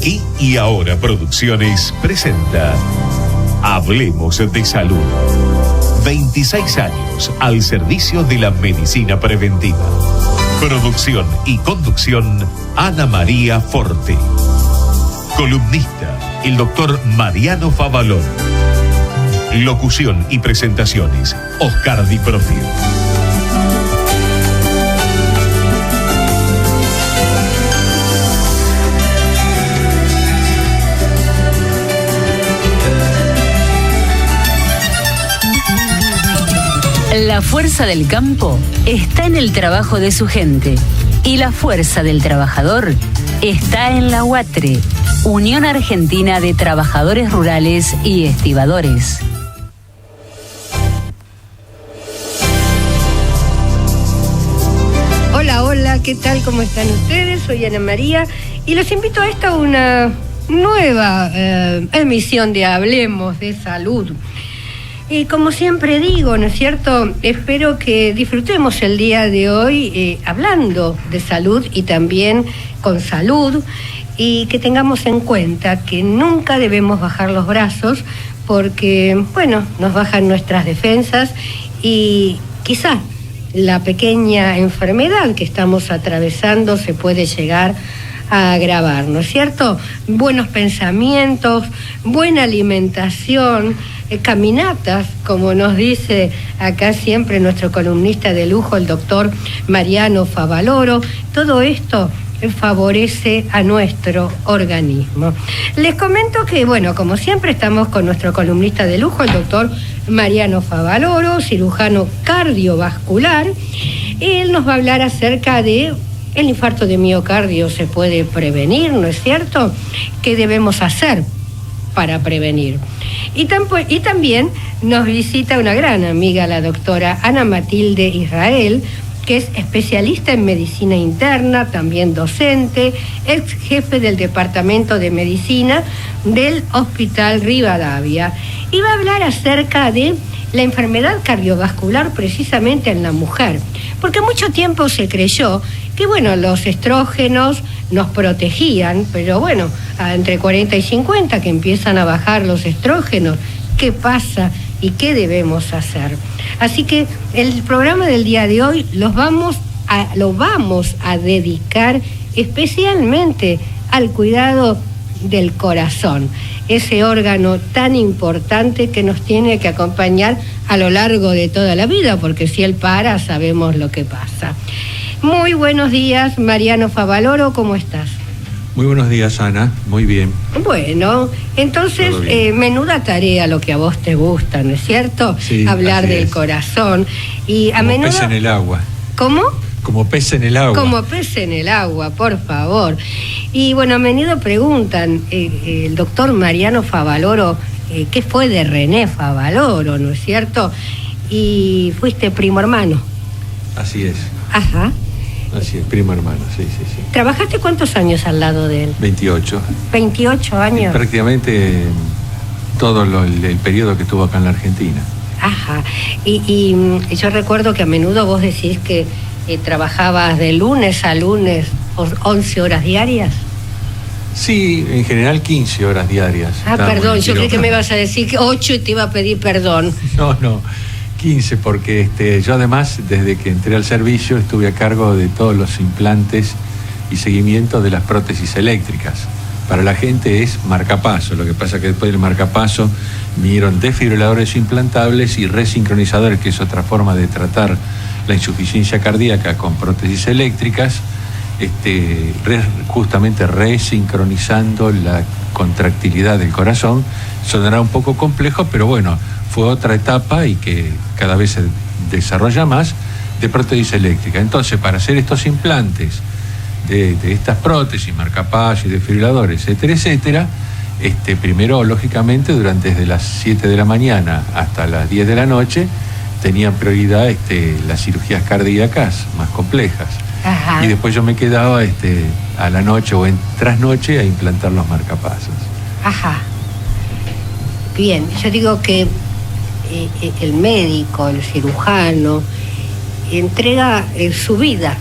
Aquí y Ahora Producciones presenta Hablemos de Salud. 26 años al servicio de la medicina preventiva. Producción y conducción, Ana María Forte. Columnista, el doctor Mariano Favaloro. Locución y presentaciones, Oscar Di Profio. La fuerza del campo está en el trabajo de su gente y la fuerza del trabajador está en la UATRE, Unión Argentina de Trabajadores Rurales y Estibadores. Hola, ¿qué tal? ¿Cómo están ustedes? Soy Ana María y los invito a esta una nueva emisión de Hablemos de Salud. Y como siempre digo, ¿no es cierto? Espero que disfrutemos el día de hoy hablando de salud y también con salud, y que tengamos en cuenta que nunca debemos bajar los brazos porque, bueno, nos bajan nuestras defensas y quizás la pequeña enfermedad que estamos atravesando se puede llegar a agravar, ¿no es cierto? Buenos pensamientos, buena alimentación, caminatas, como nos dice acá siempre nuestro columnista de lujo, el doctor Mariano Favaloro, todo esto favorece a nuestro organismo. Les comento que, bueno, como siempre estamos con nuestro columnista de lujo, el doctor Mariano Favaloro, cirujano cardiovascular. Él nos va a hablar acerca de el infarto de miocardio. ¿Se puede prevenir, no es cierto? ¿Qué debemos hacer para prevenir? Y también nos visita una gran amiga, la doctora Ana Matilde Israel, que es especialista en medicina interna, también docente, ex jefe del Departamento de Medicina del Hospital Rivadavia. Y va a hablar acerca de la enfermedad cardiovascular precisamente en la mujer, porque mucho tiempo se creyó que, bueno, los estrógenos nos protegían, pero bueno, entre 40 y 50 que empiezan a bajar los estrógenos, ¿qué pasa y qué debemos hacer? Así que el programa del día de hoy lo vamos a dedicar especialmente al cuidado del corazón, ese órgano tan importante que nos tiene que acompañar a lo largo de toda la vida, porque si él para, sabemos lo que pasa. Muy buenos días, Mariano Favaloro, ¿cómo estás? Muy buenos días, Ana, muy bien. Bueno, entonces, menuda tarea lo que a vos te gusta, ¿no es cierto? Sí, hablar del corazón. Y a como menudo... pez en el agua. ¿Cómo? Como pez en el agua. Como pez en el agua, por favor. Y bueno, a menudo preguntan, el doctor Mariano Favaloro, ¿qué fue de René Favaloro, no es cierto? Y fuiste primo hermano. Así es. Ajá. Así es, primo hermano, sí. ¿Trabajaste cuántos años al lado de él? 28. 28 años. Y prácticamente todo el periodo que estuvo acá en la Argentina. Ajá. Y yo recuerdo que a menudo vos decís que trabajabas de lunes a lunes 11 horas diarias. Sí, en general 15 horas diarias. Perdón, yo creí que me ibas a decir que 8 y te iba a pedir perdón. No, 15, porque yo además, desde que entré al servicio, estuve a cargo de todos los implantes y seguimiento de las prótesis eléctricas. Para la gente es marcapaso, lo que pasa que después del marcapaso vinieron desfibriladores implantables y resincronizadores, que es otra forma de tratar la insuficiencia cardíaca con prótesis eléctricas, justamente resincronizando la contractilidad del corazón. Sonará un poco complejo, pero bueno, fue otra etapa y que cada vez se desarrolla más de prótesis eléctrica. Entonces, para hacer estos implantes de estas prótesis, marcapasos y desfibriladores, etcétera, primero, lógicamente, desde las 7 de la mañana hasta las 10 de la noche, tenían prioridad las cirugías cardíacas más complejas. Ajá. Y después yo me quedaba a la noche o en trasnoche a implantar los marcapasos. Ajá. Bien, yo digo que el médico, el cirujano, entrega su vida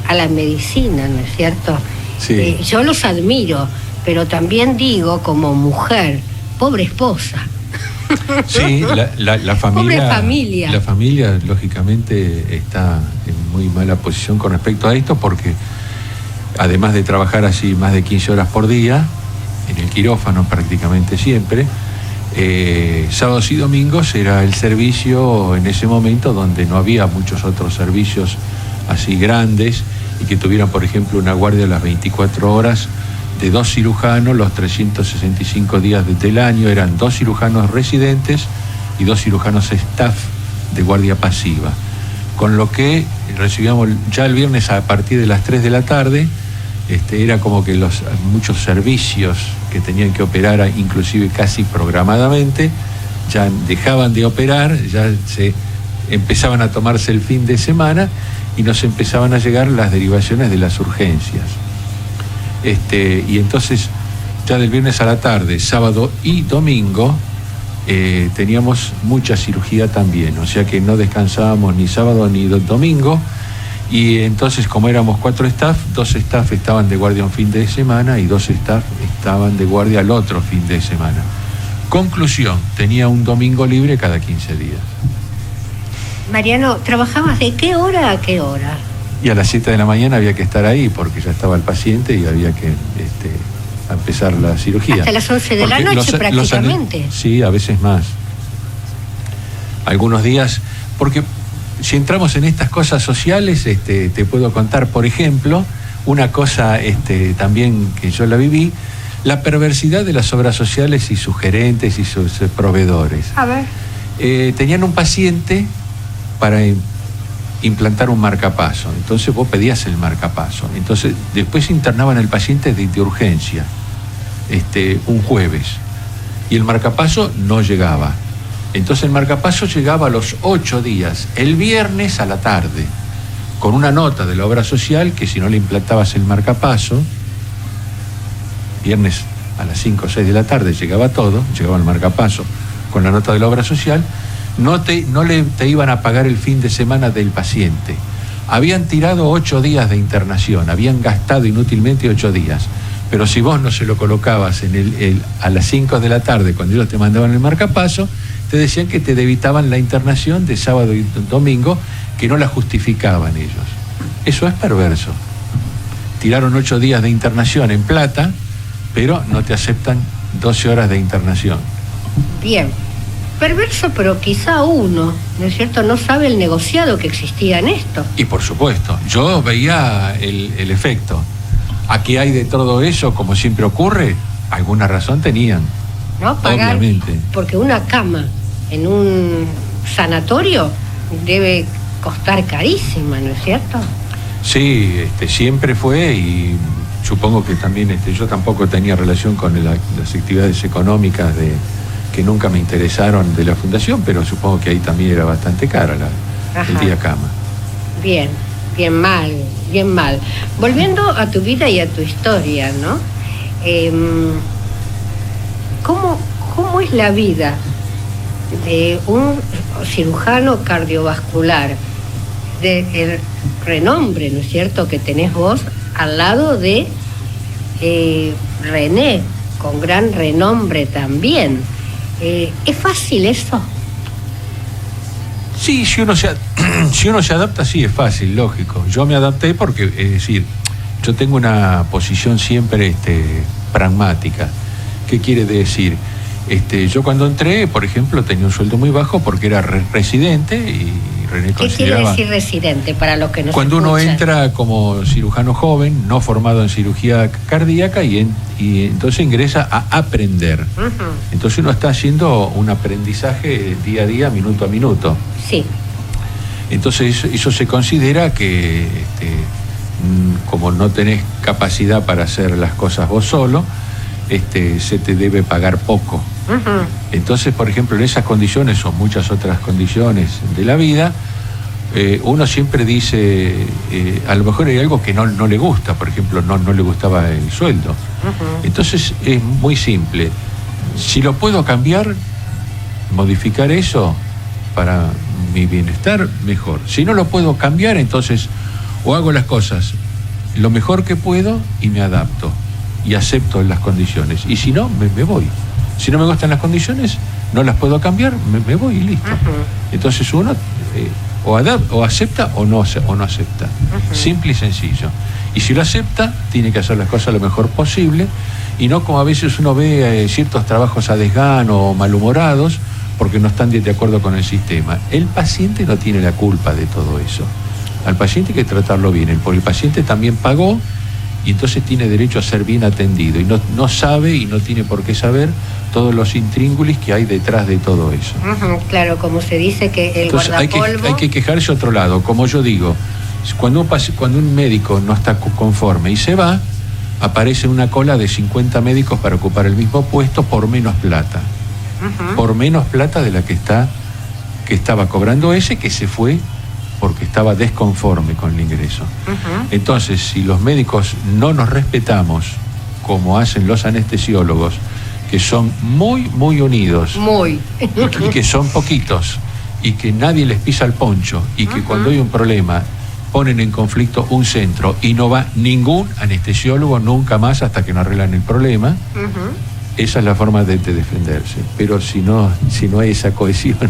a la medicina, ¿no es cierto? Sí. Yo los admiro, pero también digo como mujer, pobre esposa. Sí, la familia, pobre familia. La familia, lógicamente, está en muy mala posición con respecto a esto, porque además de trabajar así más de 15 horas por día, en el quirófano prácticamente siempre, sábados y domingos era el servicio en ese momento donde no había muchos otros servicios así grandes y que tuvieran, por ejemplo, una guardia a las 24 horas de 2 cirujanos los 365 días del año. Eran 2 cirujanos residentes y 2 cirujanos staff de guardia pasiva, con lo que recibíamos ya el viernes a partir de las 3 de la tarde. Era como que muchos servicios que tenían que operar, inclusive casi programadamente, ya dejaban de operar, ya se empezaban a tomarse el fin de semana y nos empezaban a llegar las derivaciones de las urgencias. Y entonces ya del viernes a la tarde, sábado y domingo, teníamos mucha cirugía también, o sea que no descansábamos ni sábado ni domingo. Y entonces, como éramos 4 staff, 2 staff estaban de guardia un fin de semana y 2 staff estaban de guardia al otro fin de semana. Conclusión, tenía un domingo libre cada 15 días. Mariano, ¿trabajabas de qué hora a qué hora? Y a las 7 de la mañana había que estar ahí porque ya estaba el paciente y había que empezar la cirugía. Hasta las 11 de la noche prácticamente. Sí, a veces más. Algunos días, porque si entramos en estas cosas sociales, te puedo contar, por ejemplo, una cosa también que yo la viví, la perversidad de las obras sociales y sus gerentes y sus proveedores. A ver. Tenían un paciente para implantar un marcapaso, entonces vos pedías el marcapaso, entonces después internaban al paciente de urgencia, un jueves, y el marcapaso no llegaba. Entonces el marcapaso llegaba a los 8 días, el viernes a la tarde, con una nota de la obra social que si no le implantabas el marcapaso, viernes a las 5 o 6 de la tarde llegaba todo, llegaba el marcapaso con la nota de la obra social, no te iban a pagar el fin de semana del paciente. Habían tirado 8 días de internación, habían gastado inútilmente 8 días. Pero si vos no se lo colocabas a las 5 de la tarde, cuando ellos te mandaban el marcapaso, te decían que te debitaban la internación de sábado y domingo, que no la justificaban ellos. Eso es perverso. Tiraron 8 días de internación en plata, pero no te aceptan 12 horas de internación. Bien. Perverso, pero quizá uno, ¿no es cierto?, no sabe el negociado que existía en esto. Y por supuesto, yo veía el efecto. Aquí hay de todo eso, como siempre ocurre, alguna razón tenían. ¿No? Pagar, obviamente. Porque una cama en un sanatorio debe costar carísima, ¿no es cierto? Sí, siempre fue, y supongo que también yo tampoco tenía relación con las actividades económicas que nunca me interesaron de la fundación, pero supongo que ahí también era bastante cara el día cama. Bien mal. Volviendo a tu vida y a tu historia, ¿no? ¿Cómo es la vida de un cirujano cardiovascular de renombre, ¿no es cierto?, que tenés vos al lado de René, con gran renombre también? ¿Es fácil eso? Sí, si uno se adapta, sí, es fácil, lógico. Yo me adapté porque, es decir, yo tengo una posición siempre pragmática. ¿Qué quiere decir? Yo cuando entré, por ejemplo, tenía un sueldo muy bajo porque era residente y René consideraba... ¿Qué quiere decir residente para los que no cuando uno entra como cirujano joven, no formado en cirugía cardíaca, y entonces ingresa a aprender. Uh-huh. Entonces uno está haciendo un aprendizaje día a día, minuto a minuto. Sí. Entonces eso se considera que como no tenés capacidad para hacer las cosas vos solo, se te debe pagar poco. Uh-huh. Entonces, por ejemplo, en esas condiciones o muchas otras condiciones de la vida, uno siempre dice, a lo mejor hay algo que no le gusta, por ejemplo, no le gustaba el sueldo. Uh-huh. Entonces es muy simple. Si lo puedo cambiar, modificar eso para mi bienestar, mejor. Si no lo puedo cambiar, entonces o hago las cosas lo mejor que puedo y me adapto. y acepto las condiciones. Y si no, me voy. Si no me gustan las condiciones, no las puedo cambiar, me voy y listo. Entonces uno o acepta o no acepta. Simple y sencillo. Y si lo acepta, tiene que hacer las cosas lo mejor posible, y no como a veces uno ve ciertos trabajos a desgano o malhumorados porque no están de acuerdo con el sistema. El paciente no tiene la culpa de todo eso. Al paciente hay que tratarlo bien, porque el paciente también pagó y entonces tiene derecho a ser bien atendido, y no sabe y no tiene por qué saber todos los intríngulis que hay detrás de todo eso. Claro, como se dice que el entonces, guardapolvo... hay que quejarse otro lado. Como yo digo, cuando un médico no está conforme y se va, aparece una cola de 50 médicos para ocupar el mismo puesto por menos plata. Por menos plata de la que estaba cobrando ese que se fue porque estaba desconforme con el ingreso. Entonces, si los médicos no nos respetamos como hacen los anestesiólogos, que son muy, muy unidos, y que son poquitos, y que nadie les pisa el poncho, y que cuando hay un problema ponen en conflicto un centro y no va ningún anestesiólogo nunca más hasta que no arreglan el problema, esa es la forma de defenderse. Pero si no hay esa cohesión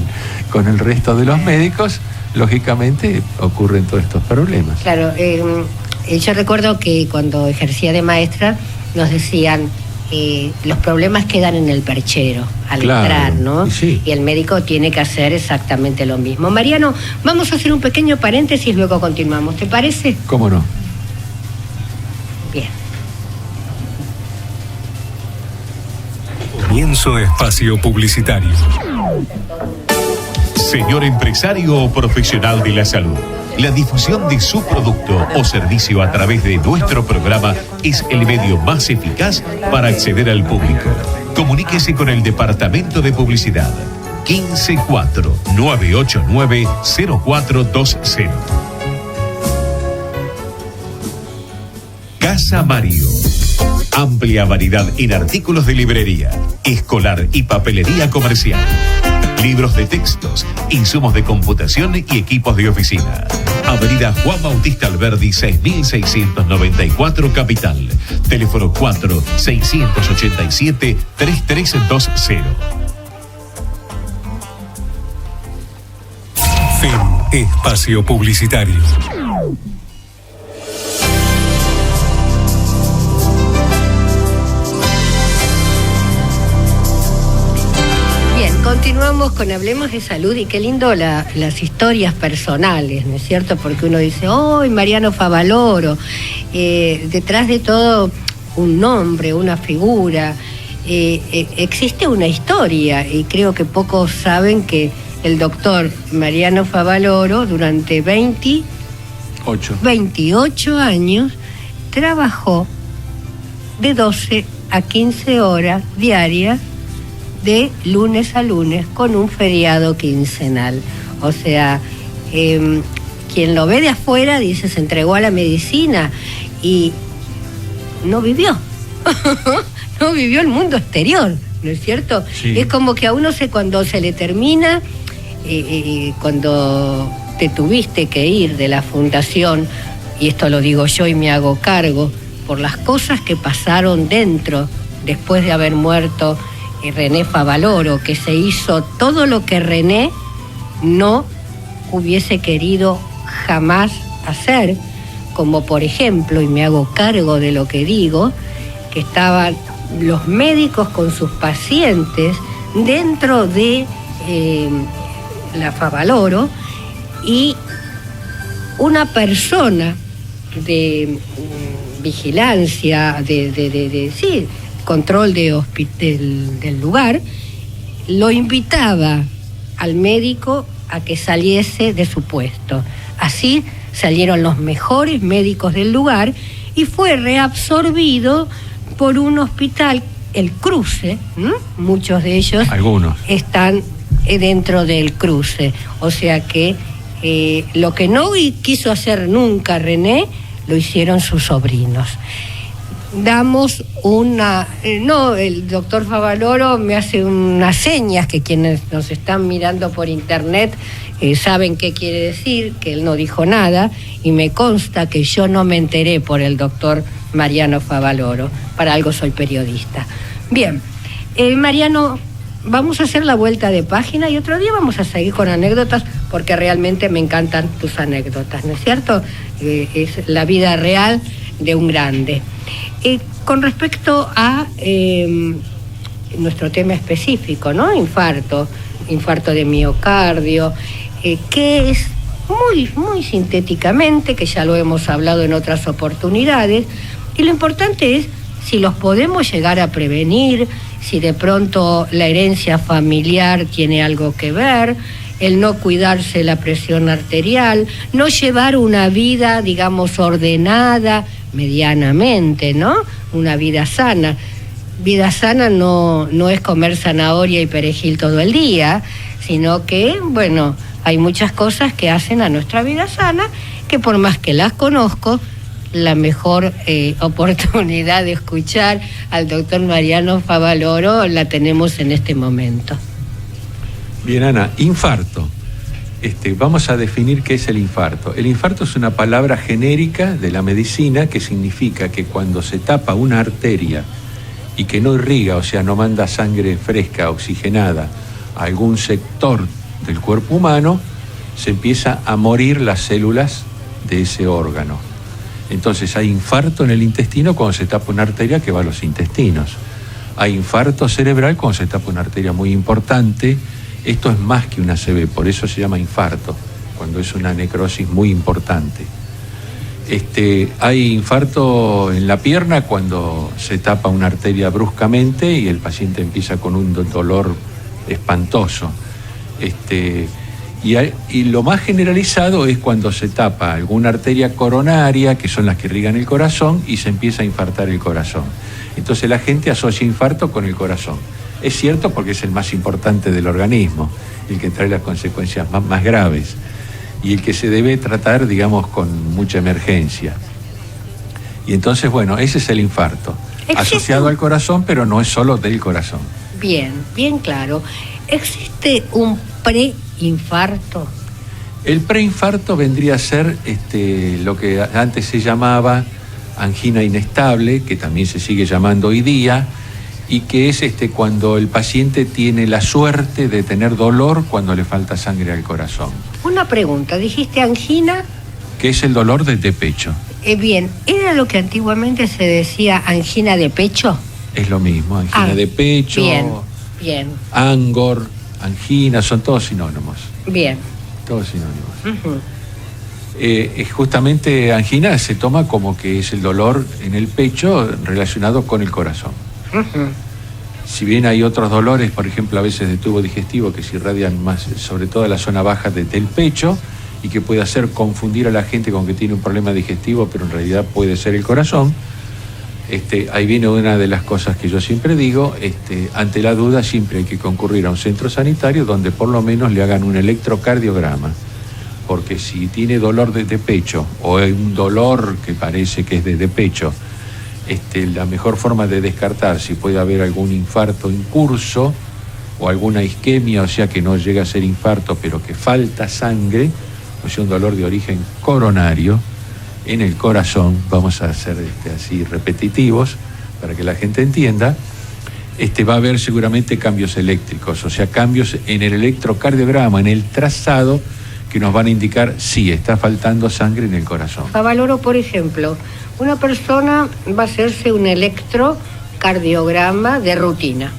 con el resto de los médicos, lógicamente ocurren todos estos problemas. Claro, yo recuerdo que cuando ejercía de maestra nos decían los problemas quedan en el perchero al entrar, ¿no? Sí. Y el médico tiene que hacer exactamente lo mismo. Mariano, vamos a hacer un pequeño paréntesis, luego continuamos, ¿te parece? ¿Cómo no? Bien. Comienzo espacio publicitario. Señor empresario o profesional de la salud, la difusión de su producto o servicio a través de nuestro programa es el medio más eficaz para acceder al público. Comuníquese con el Departamento de Publicidad 154-989-0420. Casa Mario. Amplia variedad en artículos de librería, escolar y papelería comercial. Libros de textos, insumos de computación y equipos de oficina. Avenida Juan Bautista Alberdi, 6694, Capital. Teléfono 4-687-3320. Fin espacio publicitario. Continuamos con Hablemos de Salud, y qué lindo las historias personales, ¿no es cierto? Porque uno dice, ¡oh, Mariano Favaloro! Detrás de todo un nombre, una figura, existe una historia, y creo que pocos saben que el doctor Mariano Favaloro durante 28 años trabajó de 12 a 15 horas diarias de lunes a lunes con un feriado quincenal. O sea, quien lo ve de afuera dice se entregó a la medicina y no vivió. No vivió el mundo exterior, ¿no es cierto? Sí. Es como que a uno cuando se le termina, cuando te tuviste que ir de la fundación, y esto lo digo yo y me hago cargo, por las cosas que pasaron dentro después de haber muerto René Favaloro, que se hizo todo lo que René no hubiese querido jamás hacer, como por ejemplo, y me hago cargo de lo que digo, que estaban los médicos con sus pacientes dentro de la Favaloro, y una persona de vigilancia, sí, control del lugar, lo invitaba al médico a que saliese de su puesto. Así salieron los mejores médicos del lugar y fue reabsorbido por un hospital, el Cruce, muchos de ellos están dentro del Cruce. O sea que lo que no quiso hacer nunca René, lo hicieron sus sobrinos. damos el doctor Favaloro me hace unas señas que quienes nos están mirando por internet saben qué quiere decir, que él no dijo nada, y me consta que yo no me enteré por el doctor Mariano Favaloro. Para algo soy periodista. Bien, Mariano, vamos a hacer la vuelta de página y otro día vamos a seguir con anécdotas, porque realmente me encantan tus anécdotas, ¿no es cierto? Es la vida real de un grande. Con respecto a nuestro tema específico, ¿no? Infarto de miocardio, que es muy sintéticamente, que ya lo hemos hablado en otras oportunidades, y lo importante es si los podemos llegar a prevenir, si de pronto la herencia familiar tiene algo que ver, el no cuidarse la presión arterial, no llevar una vida, digamos, ordenada medianamente, ¿no? Una vida sana. Vida sana no es comer zanahoria y perejil todo el día, sino que, bueno, hay muchas cosas que hacen a nuestra vida sana, que por más que las conozco, la mejor oportunidad de escuchar al doctor Mariano Favaloro la tenemos en este momento. Bien, Ana, infarto. Vamos a definir qué es el infarto. El infarto es una palabra genérica de la medicina que significa que cuando se tapa una arteria y que no irriga, o sea, no manda sangre fresca, oxigenada, a algún sector del cuerpo humano, se empieza a morir las células de ese órgano. Entonces hay infarto en el intestino cuando se tapa una arteria que va a los intestinos. Hay infarto cerebral cuando se tapa una arteria muy importante. Esto es más que una ACV, por eso se llama infarto, cuando es una necrosis muy importante. Hay infarto en la pierna cuando se tapa una arteria bruscamente y el paciente empieza con un dolor espantoso. Y lo más generalizado es cuando se tapa alguna arteria coronaria, que son las que irrigan el corazón, y se empieza a infartar el corazón. Entonces la gente asocia infarto con el corazón. Es cierto, porque es el más importante del organismo, el que trae las consecuencias más graves y el que se debe tratar, digamos, con mucha emergencia. Y entonces, bueno, ese es el infarto, asociado al corazón, pero no es solo del corazón. Bien claro. ¿Existe un preinfarto? El preinfarto vendría a ser lo que antes se llamaba angina inestable, que también se sigue llamando hoy día, y que es cuando el paciente tiene la suerte de tener dolor cuando le falta sangre al corazón. Una pregunta, dijiste angina. Que es el dolor de pecho. Bien, ¿era lo que antiguamente se decía angina de pecho? Es lo mismo, angina de pecho, bien. Angor, angina, son todos sinónimos. Bien. Todos sinónimos. Justamente angina se toma como que es el dolor en el pecho relacionado con el corazón. Si bien hay otros dolores, por ejemplo, a veces de tubo digestivo, que se irradian más, sobre todo a la zona baja del pecho, y que puede hacer confundir a la gente con que tiene un problema digestivo, pero en realidad puede ser el corazón. Ahí viene una de las cosas que yo siempre digo, ante la duda siempre hay que concurrir a un centro sanitario donde por lo menos le hagan un electrocardiograma, porque si tiene dolor de pecho o un dolor que parece que es de pecho, la mejor forma de descartar si puede haber algún infarto en curso o alguna isquemia, o sea que no llega a ser infarto pero que falta sangre, o sea un dolor de origen coronario en el corazón, vamos a ser así repetitivos para que la gente entienda, va a haber seguramente cambios eléctricos, o sea cambios en el electrocardiograma, en el trazado, que nos van a indicar si está faltando sangre en el corazón. Favaloro, por ejemplo, una persona va a hacerse un electrocardiograma de rutina,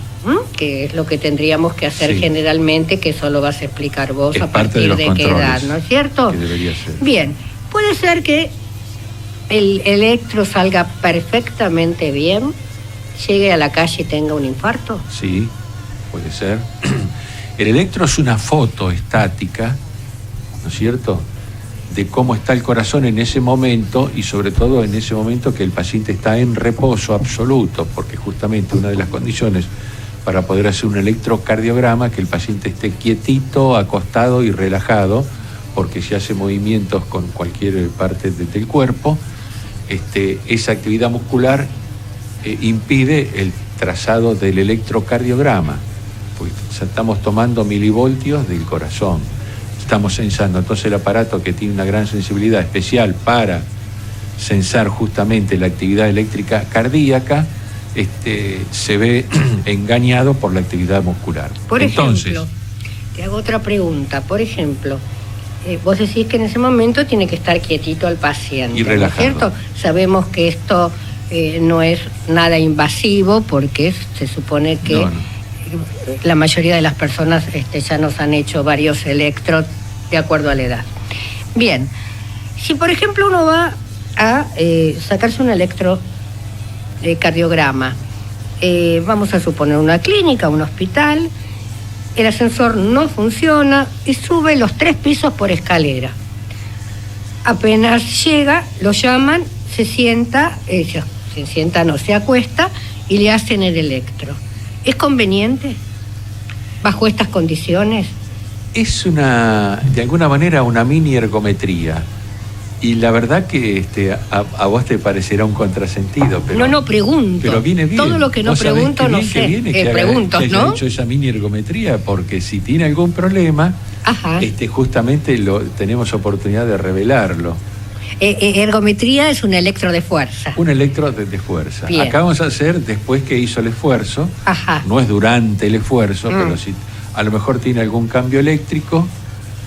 que es lo que tendríamos que hacer generalmente, que eso lo vas a explicar vos a partir de qué edad, ¿no es cierto? Que debería ser. Bien, puede ser que el electro salga perfectamente bien, llegue a la calle y tenga un infarto. Sí, puede ser. El electro es una foto estática, ¿no es cierto?, de cómo está el corazón en ese momento, y sobre todo en ese momento que el paciente está en reposo absoluto, porque justamente una de las condiciones para poder hacer un electrocardiograma es que el paciente esté quietito, acostado y relajado, porque si hace movimientos con cualquier parte del cuerpo, esa actividad muscular impide el trazado del electrocardiograma, porque estamos tomando milivoltios del corazón, estamos censando. Entonces el aparato, que tiene una gran sensibilidad especial para censar justamente la actividad eléctrica cardíaca, se ve engañado por la actividad muscular. Por ejemplo, te hago otra pregunta. Por ejemplo, vos decís que en ese momento tiene que estar quietito el paciente, y relajado, ¿no es cierto? Sabemos que esto no es nada invasivo, porque se supone que la mayoría de las personas ya nos han hecho varios electros de acuerdo a la edad. Bien, si por ejemplo uno va a sacarse un electrocardiograma, vamos a suponer una clínica, un hospital, el ascensor no funciona y sube los 3 pisos por escalera. Apenas llega, lo llaman, se acuesta y le hacen el electro. ¿Es conveniente bajo estas condiciones? Es de alguna manera una mini ergometría. Y la verdad que a vos te parecerá un contrasentido, pero... No pregunto. Pero viene bien. Todo lo que no pregunto no sé. Pregunto, ¿no? Que haya ¿no? hecho esa mini ergometría, porque si tiene algún problema, justamente tenemos oportunidad de revelarlo. Ergometría es un electro de fuerza. Un electro de fuerza. Bien. Acá vamos a hacer después que hizo el esfuerzo. No es durante el esfuerzo, pero si a lo mejor tiene algún cambio eléctrico,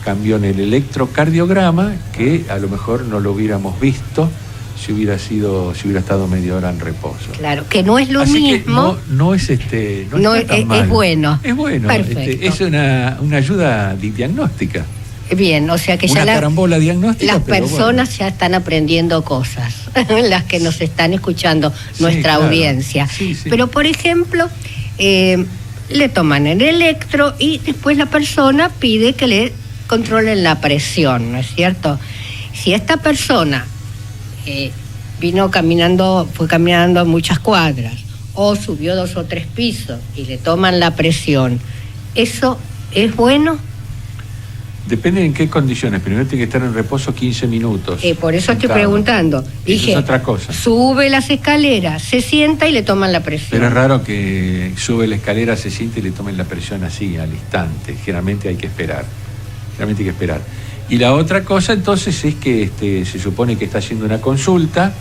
cambio en el electrocardiograma, que a lo mejor no lo hubiéramos visto si hubiera estado media hora en reposo. Claro, que no es lo Así mismo. Que no es es bueno. Es bueno. Perfecto. Es una ayuda diagnóstica. Bien, o sea que una ya carambola diagnóstica. Las personas ya están aprendiendo cosas, las que nos están escuchando, nuestra audiencia. Sí. Pero por ejemplo, le toman el electro y después la persona pide que le controlen la presión, ¿no es cierto? Si esta persona fue caminando muchas cuadras o subió 2 o 3 pisos y le toman la presión, ¿eso es bueno? Depende en qué condiciones. Primero tiene que estar en reposo 15 minutos. Por eso estoy preguntando. Dije, eso es otra cosa. Sube las escaleras, se sienta y le toman la presión. Pero es raro que sube la escalera, se siente y le tomen la presión así, al instante. Generalmente hay que esperar. Y la otra cosa entonces es que se supone que está haciendo una consulta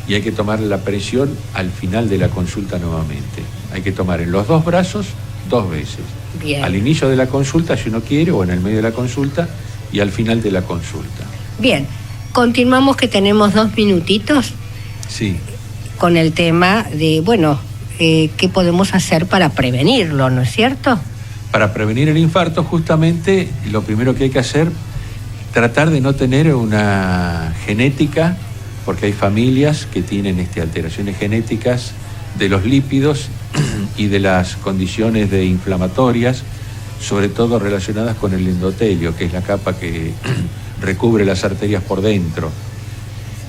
y hay que tomar la presión al final de la consulta nuevamente. Hay que tomar en los 2 brazos 2 veces. Bien. Al inicio de la consulta, si uno quiere, o en el medio de la consulta, y al final de la consulta. Bien, continuamos, que tenemos 2 minutitos. Sí. Con el tema de, ¿qué podemos hacer para prevenirlo, no es cierto? Para prevenir el infarto, justamente, lo primero que hay que hacer, tratar de no tener una genética, porque hay familias que tienen alteraciones genéticas de los lípidos y de las condiciones inflamatorias, sobre todo relacionadas con el endotelio, que es la capa que recubre las arterias por dentro.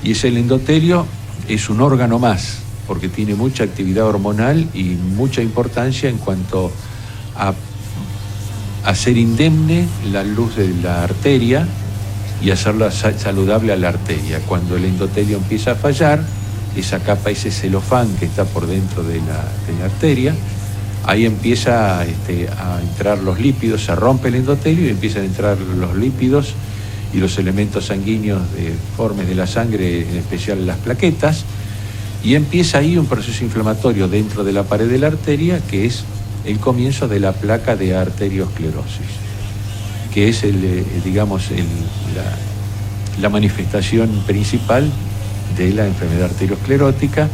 Y ese endotelio es un órgano más, porque tiene mucha actividad hormonal y mucha importancia en cuanto a hacer indemne la luz de la arteria y hacerla saludable a la arteria. Cuando el endotelio empieza a fallar, esa capa, ese celofán que está por dentro de la arteria, ahí empieza a entrar los lípidos, se rompe el endotelio y empiezan a entrar los lípidos y los elementos sanguíneos deformes de la sangre, en especial las plaquetas, y empieza ahí un proceso inflamatorio dentro de la pared de la arteria, que es el comienzo de la placa de arteriosclerosis, que es la manifestación principal de la enfermedad arteriosclerótica,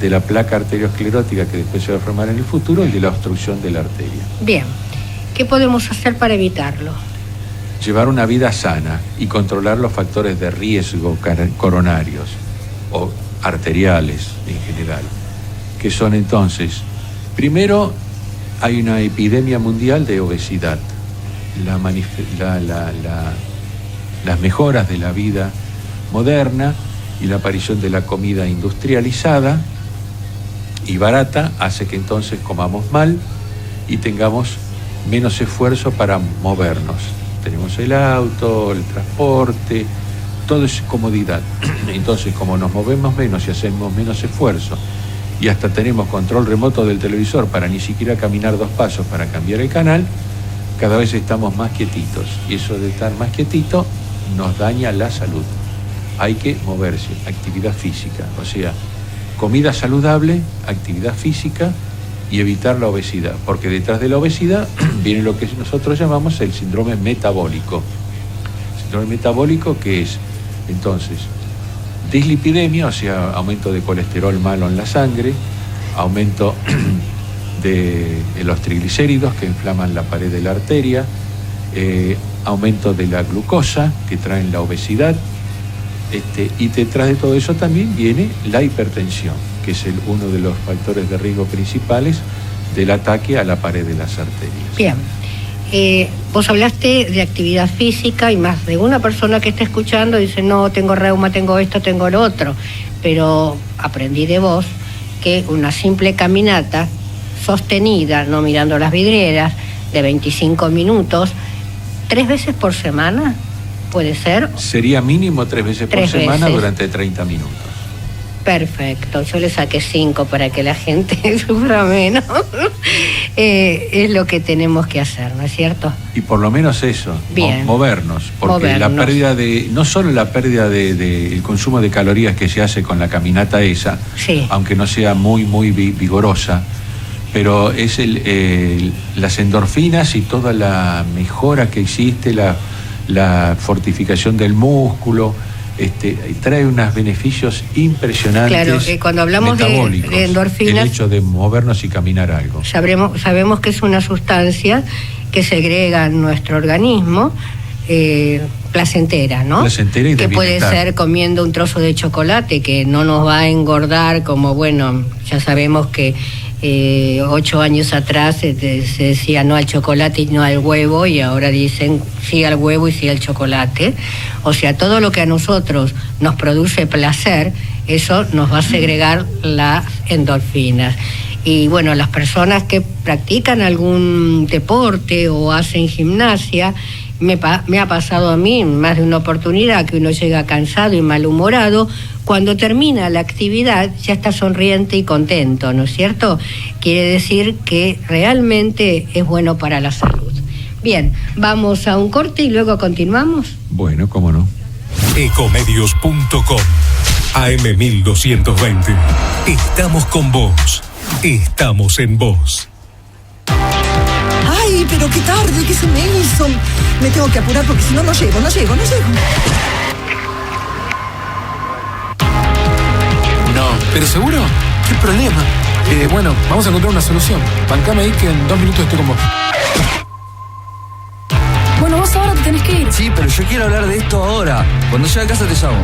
de la placa arteriosclerótica que después se va a formar en el futuro, y de la obstrucción de la arteria. Bien, ¿qué podemos hacer para evitarlo? Llevar una vida sana y controlar los factores de riesgo coronarios o arteriales en general, que son entonces, primero, hay una epidemia mundial de obesidad. Las mejoras de la vida moderna y la aparición de la comida industrializada y barata hace que entonces comamos mal y tengamos menos esfuerzo para movernos. Tenemos el auto, el transporte, todo es comodidad. Entonces, como nos movemos menos y hacemos menos esfuerzo y hasta tenemos control remoto del televisor para ni siquiera caminar 2 pasos para cambiar el canal, cada vez estamos más quietitos. Y eso de estar más quietito nos daña la salud. Hay que moverse, actividad física, o sea, comida saludable, actividad física y evitar la obesidad, porque detrás de la obesidad viene lo que nosotros llamamos el síndrome metabólico. El síndrome metabólico, que es entonces dislipidemia, o sea, aumento de colesterol malo en la sangre, aumento de los triglicéridos que inflaman la pared de la arteria, aumento de la glucosa que traen la obesidad, y detrás de todo eso también viene la hipertensión, que es uno de los factores de riesgo principales del ataque a la pared de las arterias. Bien. Vos hablaste de actividad física y más de una persona que está escuchando dice, no, tengo reuma, tengo esto, tengo lo otro. Pero aprendí de vos que una simple caminata sostenida, no mirando las vidrieras, de 25 minutos, 3 veces por semana, ¿puede ser? Sería mínimo 3 veces por semana durante 30 minutos. Perfecto, yo le saqué 5 para que la gente sufra menos. Es lo que tenemos que hacer, ¿no es cierto? Y por lo menos eso, movernos, porque la pérdida no solo la pérdida del consumo de calorías que se hace con la caminata esa, sí, aunque no sea muy vigorosa, pero es las endorfinas y toda la mejora que existe, la fortificación del músculo, trae unos beneficios impresionantes. Claro, cuando hablamos de endorfinas, el hecho de movernos y caminar algo. Sabemos que es una sustancia que segrega en nuestro organismo, placentera, ¿no? Placentera y de que puede ser comiendo un trozo de chocolate que no nos va a engordar, como bueno, ya sabemos que 8 años atrás se decía no al chocolate y no al huevo, y ahora dicen sí al huevo y sí al chocolate. O sea, todo lo que a nosotros nos produce placer, eso nos va a segregar las endorfinas. Y bueno, las personas que practican algún deporte o hacen gimnasia, me ha pasado a mí más de una oportunidad que uno llega cansado y malhumorado, cuando termina la actividad ya está sonriente y contento, ¿no es cierto? Quiere decir que realmente es bueno para la salud. Bien, vamos a un corte y luego continuamos. Bueno, cómo no. Ecomedios.com AM1220. Estamos con vos. Estamos en vos. Ay, pero qué tarde, ¿qué se me hizo? Me tengo que apurar porque si no, no llego. No, ¿pero seguro? ¿Qué problema? Bueno, vamos a encontrar una solución. Bancame ahí que en 2 minutos estoy con vos. Bueno, vos ahora te tenés que ir. Sí, pero yo quiero hablar de esto ahora. Cuando llegue a casa te llamo.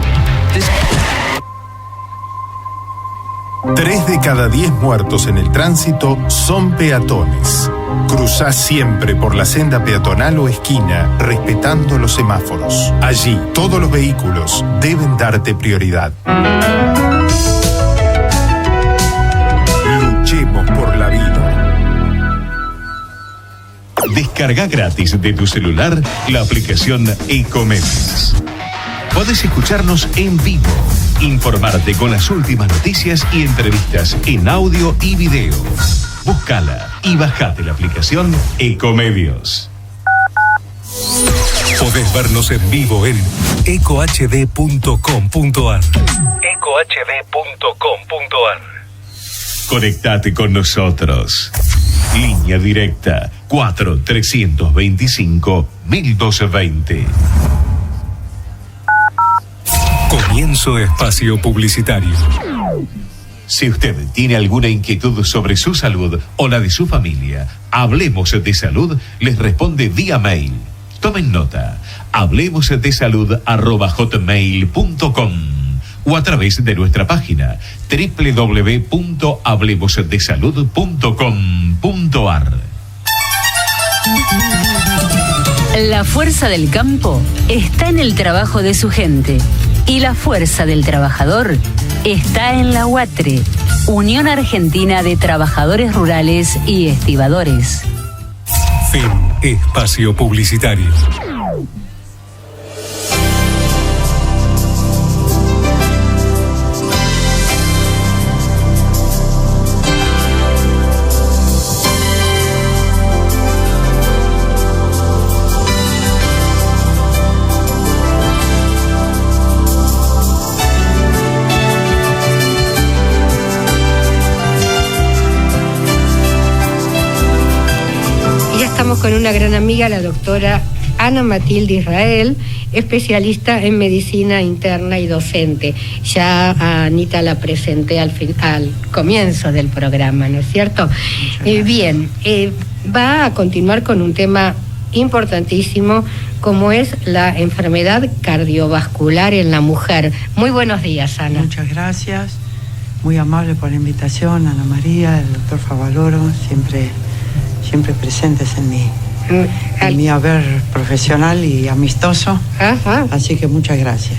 3 de cada 10 muertos en el tránsito son peatones. Cruzá siempre por la senda peatonal o esquina, respetando los semáforos. Allí, todos los vehículos deben darte prioridad. Luchemos por la vida. Descarga gratis de tu celular la aplicación Ecomedios. Podés escucharnos en vivo, informarte con las últimas noticias y entrevistas en audio y video. Búscala y bajate la aplicación Ecomedios. Podés vernos en vivo en ecohd.com.ar. ecohd.com.ar. Conectate con nosotros. Línea directa 4-325-1220. Comienzo espacio publicitario. Si usted tiene alguna inquietud sobre su salud o la de su familia, Hablemos de Salud les responde vía mail. Tomen nota: hablemosdesalud@hotmail.com o a través de nuestra página www.hablemosdesalud.com.ar. La fuerza del campo está en el trabajo de su gente y la fuerza del trabajador está en la UATRE, Unión Argentina de Trabajadores Rurales y Estibadores. Fin espacio publicitario. estamos con una gran amiga, la doctora Ana Matilde Israel, especialista en medicina interna y docente. Ya a Anita la presenté al comienzo del programa, ¿no es cierto? Bien, va a continuar con un tema importantísimo, como es la enfermedad cardiovascular en la mujer. Muy buenos días, Ana. Muchas gracias, muy amable por la invitación, Ana María, el doctor Favaloro, siempre presentes en mi haber profesional y amistoso. Ajá. Así que muchas gracias.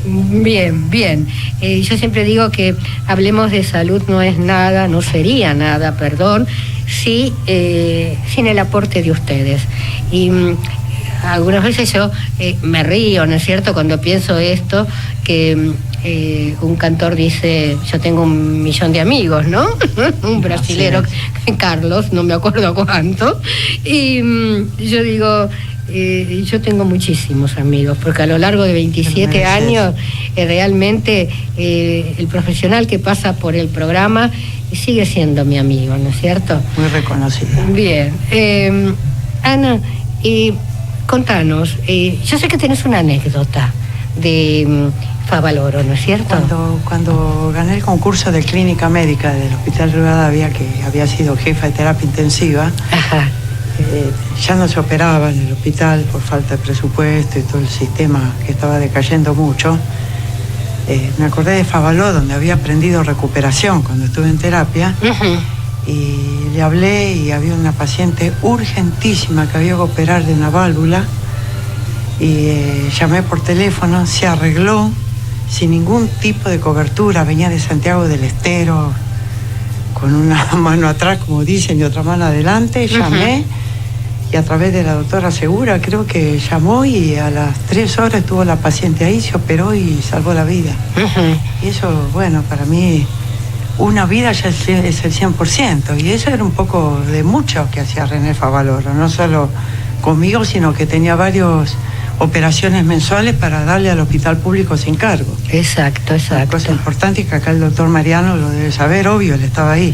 Bien. Yo siempre digo que hablemos de salud no sería nada, sin el aporte de ustedes. Y algunas veces yo me río, ¿no es cierto?, cuando pienso esto, que un cantor dice, yo tengo 1 millón de amigos, ¿no? Un brasilero, Carlos, no me acuerdo cuánto. Y yo digo, yo tengo muchísimos amigos, porque a lo largo de 27 años, realmente el profesional que pasa por el programa sigue siendo mi amigo, ¿no es cierto? Muy reconocido. Bien. Ana, contanos, yo sé que tenés una anécdota de Favaloro, ¿no es cierto? Cuando gané el concurso de clínica médica del Hospital Rivadavia, que había sido jefa de terapia intensiva, ya no se operaba en el hospital por falta de presupuesto y todo el sistema que estaba decayendo mucho. Me acordé de Favaloro, donde había aprendido recuperación cuando estuve en terapia. Y le hablé y había una paciente urgentísima que había que operar de una válvula y llamé por teléfono, se arregló sin ningún tipo de cobertura, venía de Santiago del Estero con una mano atrás, como dicen, y otra mano adelante. Llamé y a través de la doctora Segura, creo que llamó, y a las 3 horas estuvo la paciente ahí, se operó y salvó la vida. Y eso, bueno, para mí una vida ya es el 100%, y eso era un poco de mucho que hacía René Favaloro, no solo conmigo, sino que tenía varias operaciones mensuales para darle al hospital público sin cargo. Exacto. Una cosa importante es que acá el doctor Mariano lo debe saber, obvio, él estaba ahí.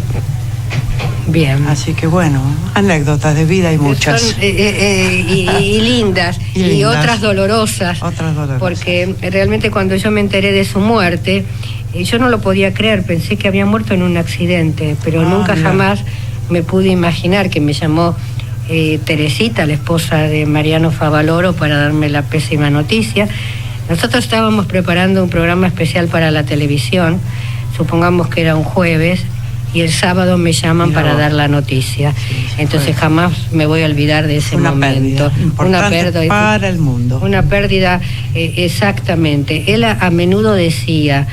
Bien. Así que bueno, anécdotas de vida hay muchas. Son, y lindas, y otras dolorosas. Porque realmente cuando yo me enteré de su muerte, yo no lo podía creer, pensé que había muerto en un accidente, pero nunca jamás me pude imaginar, que me llamó Teresita, la esposa de Mariano Favaloro, para darme la pésima noticia. Nosotros estábamos preparando un programa especial para la televisión, supongamos que era un jueves, y el sábado me llaman para dar la noticia. Entonces jamás me voy a olvidar de ese momento. Una pérdida para el mundo. Una pérdida, exactamente. Él a menudo decía,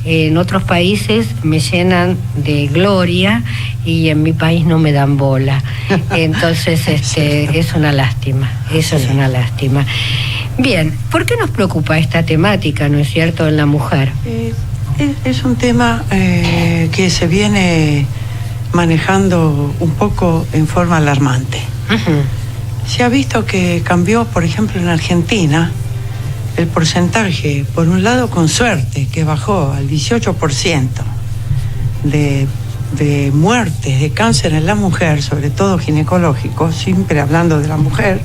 en otros países me llenan de gloria y en mi país no me dan bola. Entonces es una lástima, es una lástima. Bien, ¿por qué nos preocupa esta temática, no es cierto, en la mujer? Es un tema que se viene manejando un poco en forma alarmante. Se ha visto que cambió, por ejemplo, en Argentina, el porcentaje, por un lado con suerte, que bajó al 18% de muertes de cáncer en la mujer, sobre todo ginecológico, siempre hablando de la mujer,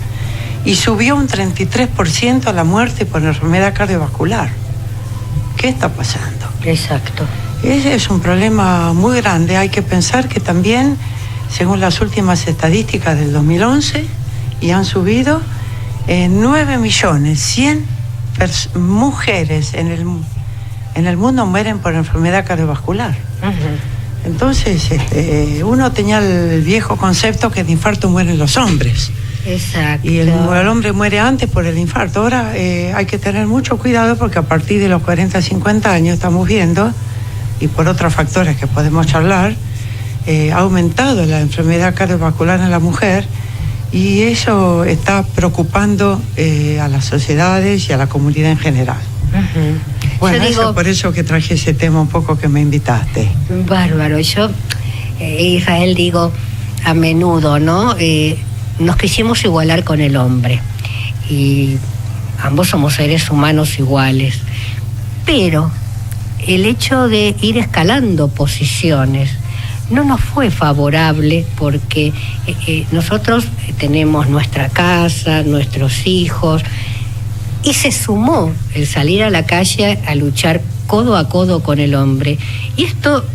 y subió un 33% a la muerte por enfermedad cardiovascular. ¿Qué está pasando? Exacto. Ese es un problema muy grande. Hay que pensar que también, según las últimas estadísticas del 2011, y han subido 9.100.000 mujeres en el mundo mueren por enfermedad cardiovascular. Entonces, uno tenía el viejo concepto que de infarto mueren los hombres. Exacto. Y el hombre muere antes por el infarto. Ahora hay que tener mucho cuidado, porque a partir de los 40, 50 años estamos viendo, y por otros factores que podemos charlar, ha aumentado la enfermedad cardiovascular en la mujer, y eso está preocupando a las sociedades y a la comunidad en general. Bueno, por eso que traje ese tema un poco que me invitaste. Bárbaro. Yo, Israel, digo a menudo, ¿no? Nos quisimos igualar con el hombre, y ambos somos seres humanos iguales, pero el hecho de ir escalando posiciones no nos fue favorable porque nosotros tenemos nuestra casa, nuestros hijos, y se sumó el salir a la calle a luchar codo a codo con el hombre. Y esto,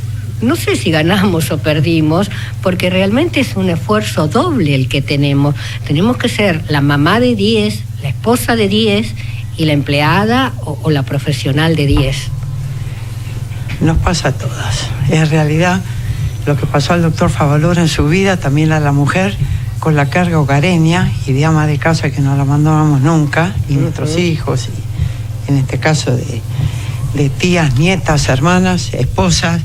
no sé si ganamos o perdimos, porque realmente es un esfuerzo doble el que tenemos. Tenemos que ser la mamá de 10, la esposa de 10 y la empleada o la profesional de 10. Nos pasa a todas. En realidad, lo que pasó al doctor Favaloro en su vida, también a la mujer, con la carga hogareña y de ama de casa que no la mandábamos nunca, y nuestros hijos, y en este caso de tías, nietas, hermanas, esposas,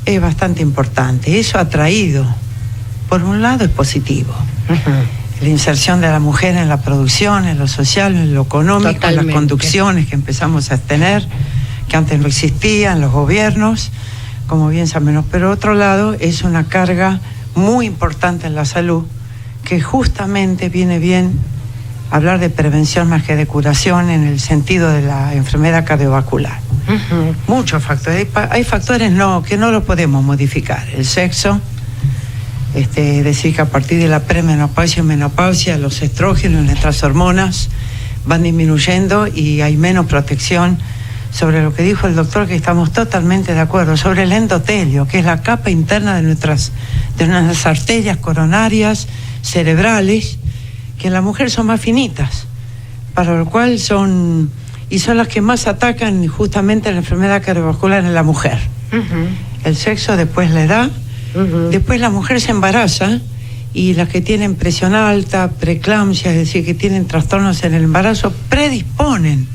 es bastante importante. Eso ha traído, por un lado, es positivo. La inserción de la mujer en la producción, en lo social, en lo económico, totalmente, en las conducciones que empezamos a tener, que antes no existían, en los gobiernos, como bien sabemos. Pero otro lado, es una carga muy importante en la salud, que justamente viene bien hablar de prevención más que de curación en el sentido de la enfermedad cardiovascular. Muchos factores. Hay factores que no los podemos modificar. El sexo, decir que a partir de la premenopausia y menopausia los estrógenos, nuestras hormonas van disminuyendo y hay menos protección. Sobre lo que dijo el doctor, que estamos totalmente de acuerdo, sobre el endotelio, que es la capa interna de nuestras arterias coronarias, cerebrales, que en la mujer son más finitas, para lo cual son las que más atacan justamente la enfermedad cardiovascular en la mujer. El sexo, después la edad, después la mujer se embaraza, y las que tienen presión alta, preeclampsia, es decir, que tienen trastornos en el embarazo, predisponen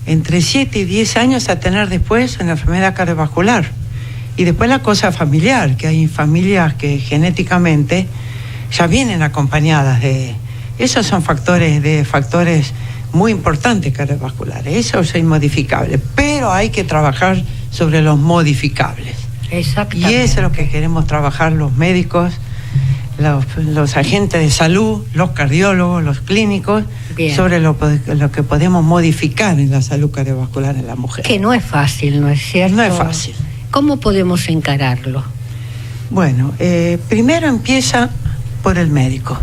entre 7 y 10 años a tener después una enfermedad cardiovascular. Y después la cosa familiar, que hay familias que genéticamente ya vienen acompañadas de... Esos son factores muy importantes cardiovasculares. Eso es inmodificable. Pero hay que trabajar sobre los modificables. Exactamente. Y eso es lo que queremos trabajar los médicos, los agentes de salud, los cardiólogos, los clínicos, bien, sobre lo que podemos modificar en la salud cardiovascular en la mujer. Que no es fácil, ¿no es cierto? No es fácil. ¿Cómo podemos encararlo? Bueno, primero empieza por el médico.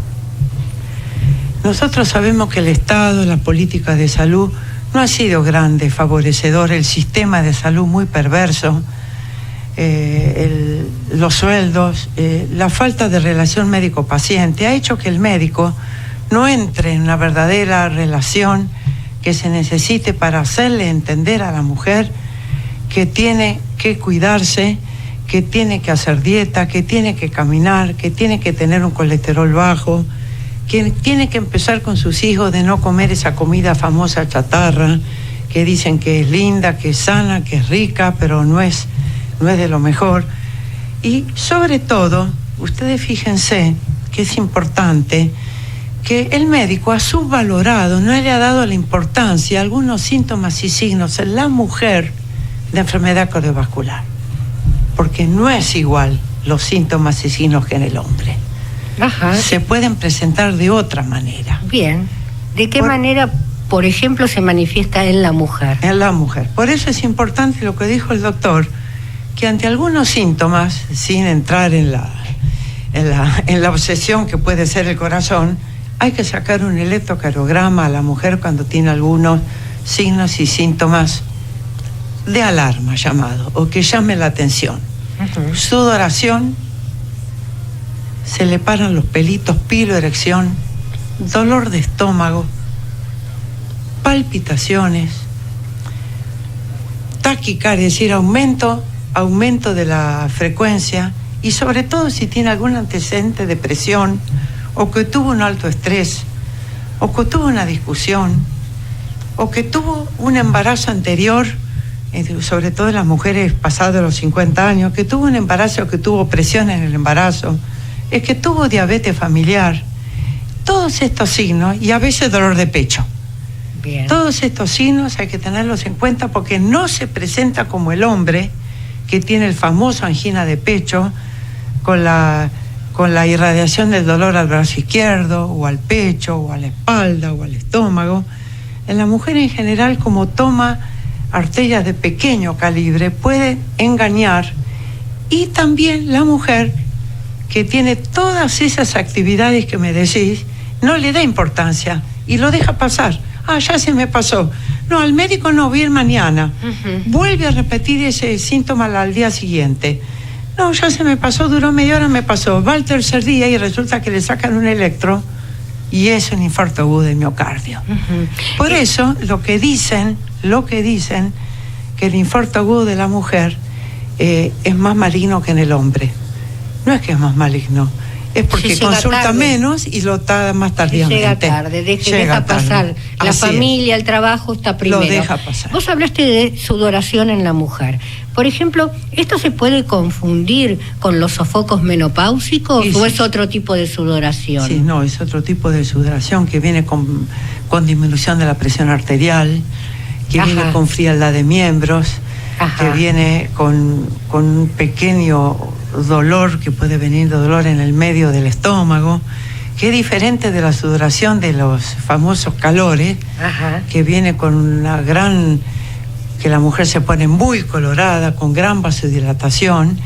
Nosotros sabemos que el Estado, las políticas de salud, no ha sido grande favorecedor, el sistema de salud muy perverso, los sueldos, la falta de relación médico-paciente ha hecho que el médico no entre en una verdadera relación que se necesite para hacerle entender a la mujer que tiene que cuidarse, que tiene que hacer dieta, que tiene que caminar, que tiene que tener un colesterol bajo, que tiene que empezar con sus hijos de no comer esa comida famosa chatarra, que dicen que es linda, que es sana, que es rica, pero no es de lo mejor. Y sobre todo, ustedes fíjense que es importante que el médico ha subvalorado, no le ha dado la importancia a algunos síntomas y signos en la mujer de enfermedad cardiovascular, porque no es igual los síntomas y signos que en el hombre. Ajá. Se pueden presentar de otra manera. Bien. ¿De qué manera, por ejemplo, se manifiesta en la mujer? En la mujer. Por eso es importante lo que dijo el doctor, que ante algunos síntomas, sin entrar en la obsesión que puede ser el corazón, hay que sacar un electrocardiograma a la mujer cuando tiene algunos signos y síntomas de alarma, llamado, o que llame la atención. Sudoración, se le paran los pelitos, piloerección, dolor de estómago, palpitaciones, taquicardia, es decir, aumento de la frecuencia, y sobre todo si tiene algún antecedente de depresión, o que tuvo un alto estrés, o que tuvo una discusión, o que tuvo un embarazo anterior, sobre todo en las mujeres pasadas los 50 años, que tuvo un embarazo, que tuvo presión en el embarazo, es que tuvo diabetes familiar. Todos estos signos, y a veces dolor de pecho. Bien. Todos estos signos hay que tenerlos en cuenta, porque no se presenta como el hombre que tiene el famoso angina de pecho, con la irradiación del dolor al brazo izquierdo, o al pecho, o a la espalda, o al estómago. En la mujer en general, como toma arterias de pequeño calibre, puede engañar Y también la mujer que tiene todas esas actividades que me decís, no le da importancia y lo deja pasar. Ya se me pasó. No, al médico no, voy a ir mañana. Vuelve a repetir ese síntoma al día siguiente. No, ya se me pasó, duró media hora, me pasó. Va al tercer día y resulta que le sacan un electro y es un infarto agudo del miocardio. Por eso, lo que dicen, que el infarto agudo de la mujer es más maligno que en el hombre. No es que es más maligno, es porque consulta tarde. Menos y lo está más tardíamente. Llega tarde, deja pasar. La familia, el trabajo está primero. Lo deja pasar. Vos hablaste de sudoración en la mujer. Por ejemplo, ¿esto se puede confundir con los sofocos menopáusicos o es otro tipo de sudoración? Sí, no, es otro tipo de sudoración que viene con disminución de la presión arterial, que viene con frialdad de miembros, que viene con un pequeño dolor, que puede venir de dolor en el medio del estómago, que es diferente de la sudoración de los famosos calores, que viene con una gran... que la mujer se pone muy colorada, con gran vasodilatación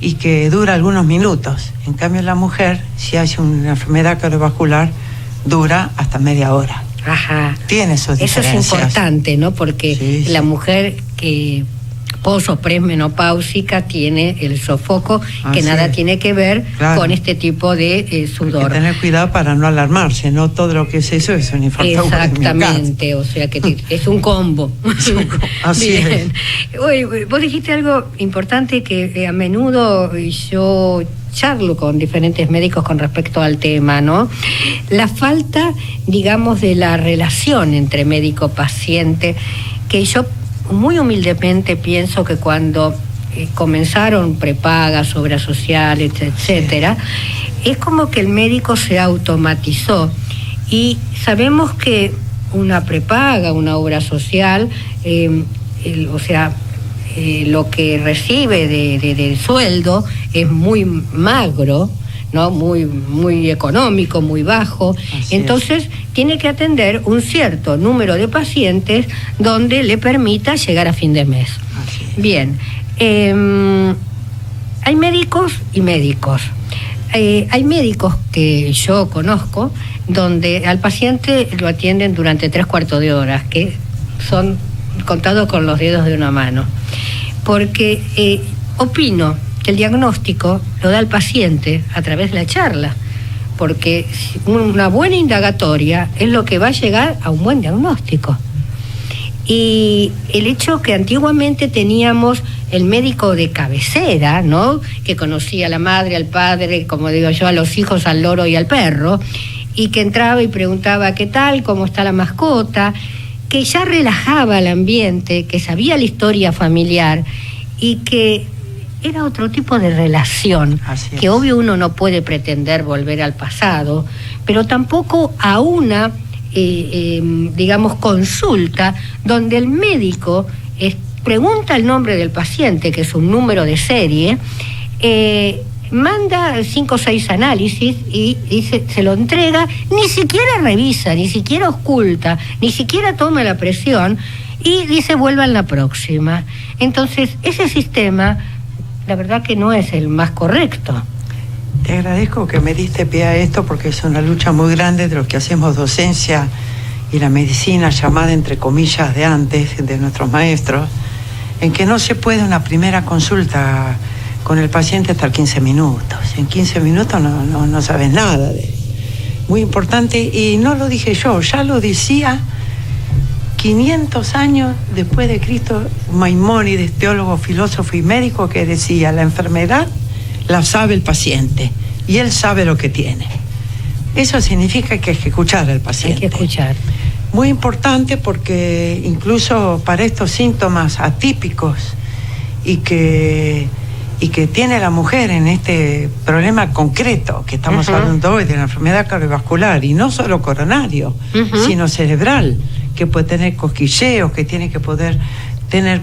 y que dura algunos minutos. En cambio, la mujer, si hace una enfermedad cardiovascular, dura hasta media hora. Tiene sus diferencias. Eso es importante, ¿no? Porque la mujer que pos o presmenopáusica tiene el sofoco que nada tiene que ver con este tipo de sudor. Hay que tener cuidado para no alarmarse, no todo lo que es eso es un infarto agudo. Exactamente, o sea que es un combo. Así es. Oye, vos dijiste algo importante que a menudo yo charlo con diferentes médicos con respecto al tema, ¿no? La falta, digamos, de la relación entre médico-paciente, que yo muy humildemente pienso que cuando comenzaron prepagas, obras sociales, etcétera, es como que el médico se automatizó y sabemos que una prepaga, una obra social, lo que recibe de sueldo es muy magro, ¿no? Muy económico, muy bajo. Entonces tiene que atender un cierto número de pacientes donde le permita llegar a fin de mes. Bien, hay médicos y médicos. Hay médicos que yo conozco donde al paciente lo atienden durante 3/4 de hora, que son contados con los dedos de una mano. Porque opino que el diagnóstico lo da el paciente a través de la charla, porque una buena indagatoria es lo que va a llegar a un buen diagnóstico. Y el hecho que antiguamente teníamos el médico de cabecera, ¿no? Que conocía a la madre, al padre, como digo yo, a los hijos, al loro y al perro, y que entraba y preguntaba qué tal, cómo está la mascota, que ya relajaba el ambiente, que sabía la historia familiar y que era otro tipo de relación, que obvio uno no puede pretender volver al pasado, pero tampoco a una, digamos, consulta donde el médico pregunta el nombre del paciente, que es un número de serie, manda 5 o 6 análisis y se lo entrega, ni siquiera revisa, ni siquiera oculta, ni siquiera toma la presión y dice vuelvan la próxima. Entonces, ese sistema, la verdad que no es el más correcto. Te agradezco que me diste pie a esto porque es una lucha muy grande de los que hacemos docencia y la medicina llamada entre comillas de antes, de nuestros maestros, en que no se puede una primera consulta con el paciente hasta 15 minutos. En 15 minutos no sabes nada. Muy importante, y no lo dije yo, ya lo decía 500 años después de Cristo, Maimónides, teólogo, filósofo y médico, que decía, la enfermedad la sabe el paciente y él sabe lo que tiene. Eso significa que hay que escuchar al paciente. Hay que escuchar. Muy importante porque incluso para estos síntomas atípicos y que tiene la mujer en este problema concreto que estamos hablando hoy de la enfermedad cardiovascular, y no solo coronario, sino cerebral, que puede tener cosquilleos, que tiene que poder tener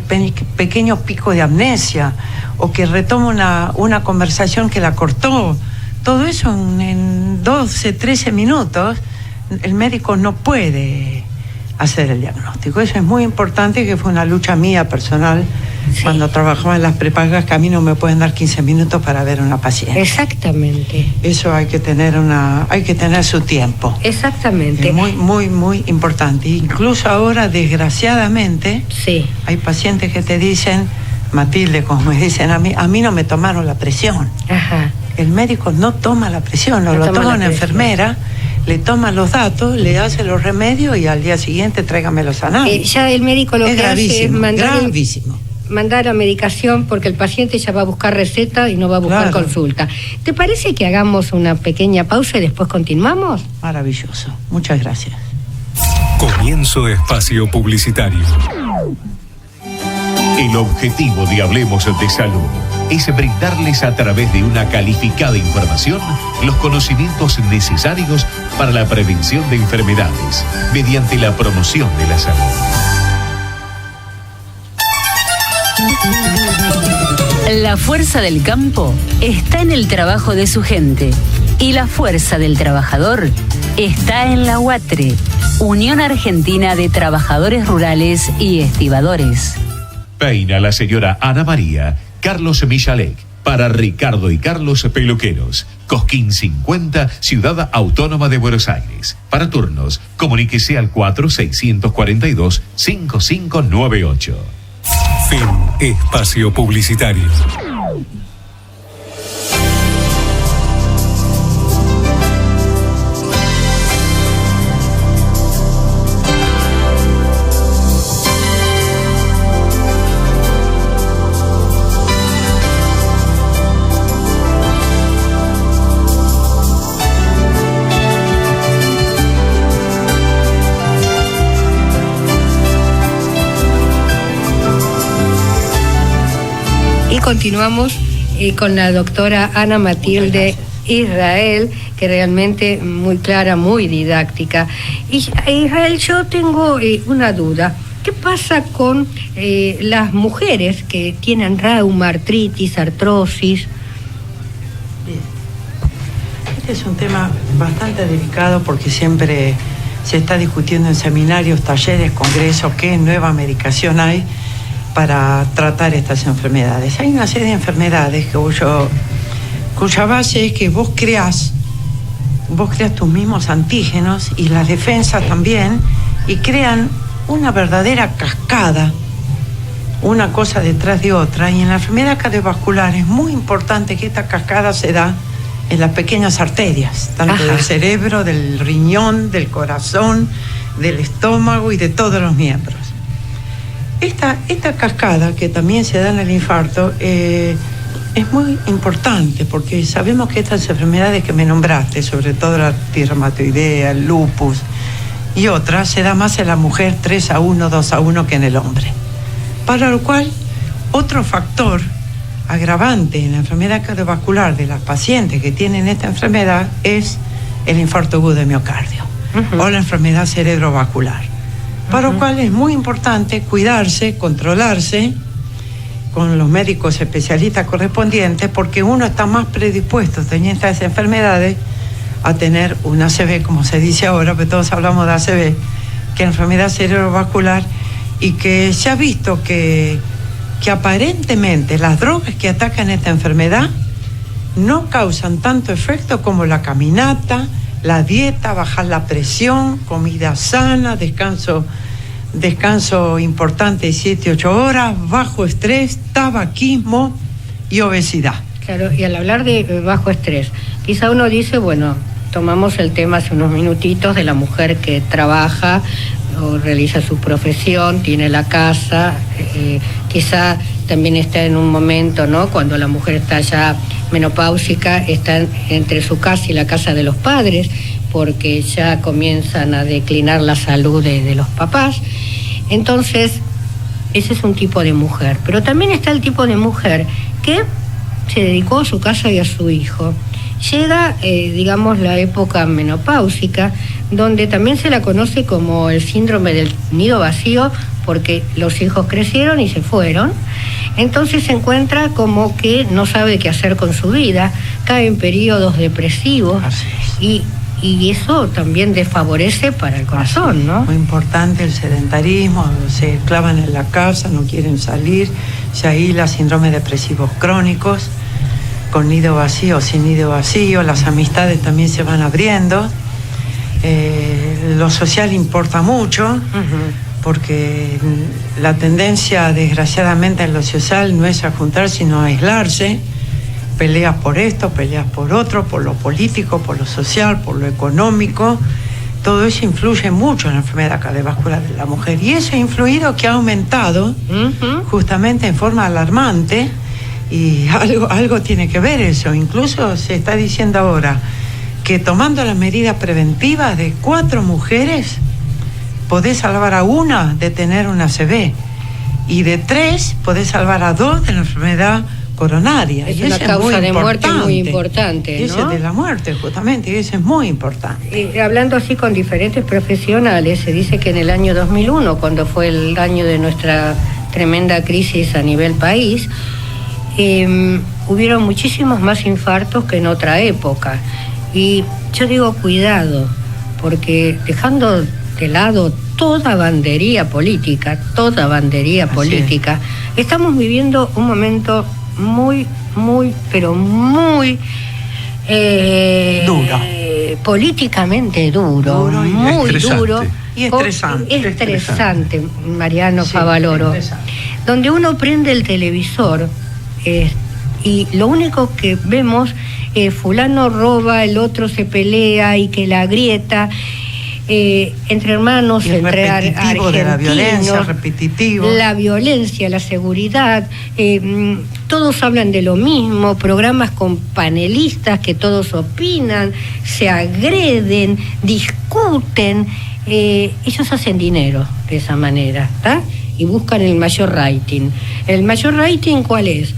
pequeños picos de amnesia, o que retoma una conversación que la cortó. Todo eso en 12, 13 minutos, el médico no puede hacer el diagnóstico. Eso es muy importante, que fue una lucha mía personal cuando trabajaba en las prepagas, que a mí no me pueden dar 15 minutos para ver una paciente. Exactamente. Eso hay que tener su tiempo. Exactamente. Es muy, muy, muy importante. Incluso ahora, desgraciadamente, hay pacientes que te dicen, Matilde, como me dicen a mí no me tomaron la presión. Ajá. El médico no toma la presión, lo toma una enfermera, le toma los datos, le hace los remedios y al día siguiente tráigame los análisis. Ya el médico lo que hace es gravísimo. Mandar a medicación porque el paciente ya va a buscar receta y no va a buscar consulta. ¿Te parece que hagamos una pequeña pausa y después continuamos? Maravilloso. Muchas gracias. Comienzo espacio publicitario. El objetivo de Hablemos de Salud es brindarles a través de una calificada información los conocimientos necesarios para la prevención de enfermedades mediante la promoción de la salud. La fuerza del campo está en el trabajo de su gente y la fuerza del trabajador está en la UATRE, Unión Argentina de Trabajadores Rurales y Estibadores. Peina la señora Ana María Carlos Michalek para Ricardo y Carlos Peluqueros. Cosquín 50, Ciudad Autónoma de Buenos Aires. Para turnos, comuníquese al 4642-5598. Fin espacio publicitario. Continuamos con la doctora Ana Matilde Israel, que realmente muy clara, muy didáctica. Y Israel, yo tengo una duda. ¿Qué pasa con las mujeres que tienen reuma, artritis, artrosis? Bien. Este es un tema bastante delicado porque siempre se está discutiendo en seminarios, talleres, congresos, qué nueva medicación hay para tratar estas enfermedades. Hay una serie de enfermedades cuya base es que vos creas tus mismos antígenos y las defensas también, y crean una verdadera cascada, una cosa detrás de otra. Y en la enfermedad cardiovascular es muy importante que esta cascada se da en las pequeñas arterias, tanto del cerebro, del riñón, del corazón, del estómago y de todos los miembros. Esta cascada, que también se da en el infarto, es muy importante porque sabemos que estas enfermedades que me nombraste, sobre todo la artritis reumatoidea, el lupus y otras, se da más en la mujer 3-1, 2-1 que en el hombre. Para lo cual, otro factor agravante en la enfermedad cardiovascular de las pacientes que tienen esta enfermedad es el infarto agudo de miocardio o la enfermedad cerebrovascular. Para lo cual es muy importante cuidarse, controlarse con los médicos especialistas correspondientes, porque uno está más predispuesto, teniendo estas enfermedades, a tener un ACV, como se dice ahora, pero todos hablamos de ACV, que es enfermedad cerebrovascular, y que se ha visto que aparentemente las drogas que atacan esta enfermedad no causan tanto efecto como la caminata, la dieta, bajar la presión, comida sana, descanso importante de 7-8 horas, bajo estrés, tabaquismo y obesidad. Claro, y al hablar de bajo estrés, quizá uno dice, bueno, tomamos el tema hace unos minutitos de la mujer que trabaja o realiza su profesión, tiene la casa, quizá también está en un momento, ¿no?, cuando la mujer está ya menopáusica, está entre su casa y la casa de los padres, porque ya comienzan a declinar la salud de los papás. Entonces, ese es un tipo de mujer. Pero también está el tipo de mujer que se dedicó a su casa y a su hijo. Llega, digamos, la época menopáusica, donde también se la conoce como el síndrome del nido vacío, porque los hijos crecieron y se fueron. Entonces se encuentra como que no sabe qué hacer con su vida, cae en periodos depresivos y eso también desfavorece para el corazón, ¿no? Muy importante el sedentarismo, se clavan en la casa, no quieren salir, se aísla síndrome depresivos crónicos, con nido vacío, sin nido vacío, las amistades también se van abriendo. Lo social importa mucho, porque la tendencia, desgraciadamente, en lo social no es a juntar, sino a aislarse. Peleas por esto, peleas por otro, por lo político, por lo social, por lo económico. Todo eso influye mucho en la enfermedad cardiovascular de la mujer. Y eso ha influido que ha aumentado justamente en forma alarmante. Y algo tiene que ver eso. Incluso se está diciendo ahora que tomando las medidas preventivas, de 4 mujeres podés salvar a 1 de tener una ACV, y de 3 podés salvar a 2 de la enfermedad coronaria. Es una causa de muerte muy importante, ¿no? Y ese es de la muerte, justamente, y eso es muy importante. Hablando así con diferentes profesionales, se dice que en el año 2001, cuando fue el año de nuestra tremenda crisis a nivel país, hubieron muchísimos más infartos que en otra época. Y yo digo cuidado, porque dejando de lado toda bandería política, estamos viviendo un momento muy, pero muy duro. Políticamente duro, muy duro. Y estresante. Mariano Favaloro. Donde uno prende el televisor y lo único que vemos es fulano roba, el otro se pelea y que la grieta entre hermanos, entre argentinos, de la violencia, repetitivo. La violencia, la seguridad, todos hablan de lo mismo, programas con panelistas que todos opinan, se agreden, discuten, ellos hacen dinero de esa manera, ¿está? Y buscan el mayor rating. ¿El mayor rating cuál es?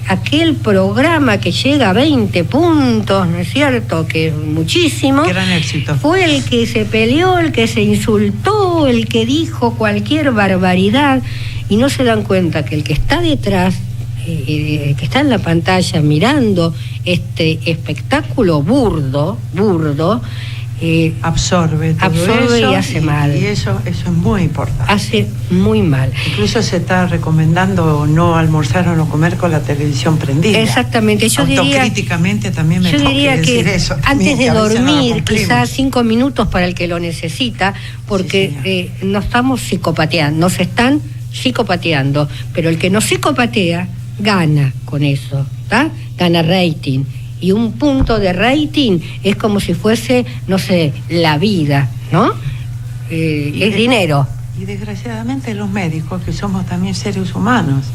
Aquel programa que llega a 20 puntos, ¿no es cierto? Que es muchísimo. Gran éxito. Fue el que se peleó, el que se insultó, el que dijo cualquier barbaridad, y no se dan cuenta que el que está detrás, que está en la pantalla mirando este espectáculo burdo, absorbe eso, y hace mal. Y eso es muy importante. Hace muy mal. Incluso se está recomendando no almorzar o no comer con la televisión prendida. Exactamente. Yo Autocríticamente también me toca decir eso. Antes de dormir, quizás 5 minutos para el que lo necesita, porque nos están psicopateando. Pero el que no psicopatea gana con eso, ¿tá? Gana rating. Y un punto de rating es como si fuese, no sé, la vida, ¿no? Es dinero. Y desgraciadamente los médicos, que somos también seres humanos